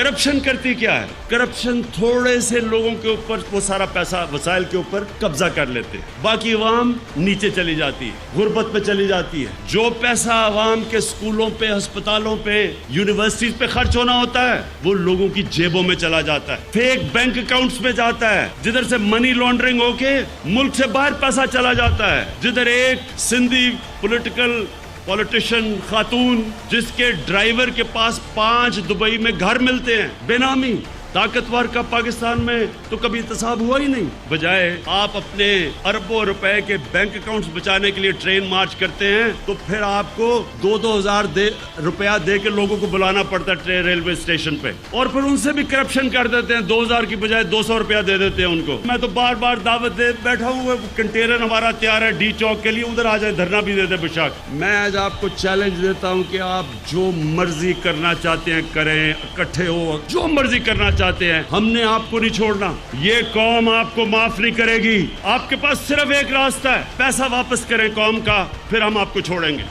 Corruption करती क्या है? करप्शन थोड़े से लोगों के ऊपर वो सारा पैसा वसाइल के ऊपर कब्जा कर लेते हैं, बाकी अवाम नीचे चली जाती है, गुर्बत पे चली जाती है। जो पैसा अवाम के स्कूलों पे, अस्पतालों पे, यूनिवर्सिटीज पे खर्च होना होता है वो लोगों की जेबों में चला जाता है, फेक बैंक अकाउंट्स में जाता है, जिधर से मनी लॉन्ड्रिंग होके मुल्क से बाहर पैसा चला जाता है। जिधर एक सिंधी पॉलिटिशियन खातून जिसके ड्राइवर के पास 5 दुबई में घर मिलते हैं बेनामी, ताकतवर का पाकिस्तान में तो कभी इंतसाब हुआ ही नहीं। बजाय आप अपने अरबों रुपए के बैंक अकाउंट्स बचाने के लिए ट्रेन मार्च करते हैं तो फिर आपको 2-2 हजार रुपया दे के लोगों को बुलाना पड़ता है रेलवे स्टेशन पे, और फिर उनसे भी करप्शन कर देते हैं। 2000 की बजाय 200 रुपया दे देते हैं उनको। मैं तो बार बार दावत दे बैठा हूँ, कंटेनर हमारा तैयार है डी चौक के लिए, उधर आ जाए, धरना भी दे दे बेशक। मैं आज आपको चैलेंज देता हूँ कि आप जो मर्जी करना चाहते हैं करें, इकट्ठे हो, जो मर्जी करना चाहते हैं, हमने आपको नहीं छोड़ना। ये कौम आपको माफ नहीं करेगी। आपके पास सिर्फ एक रास्ता है, पैसा वापस करें कौम का, फिर हम आपको छोड़ेंगे।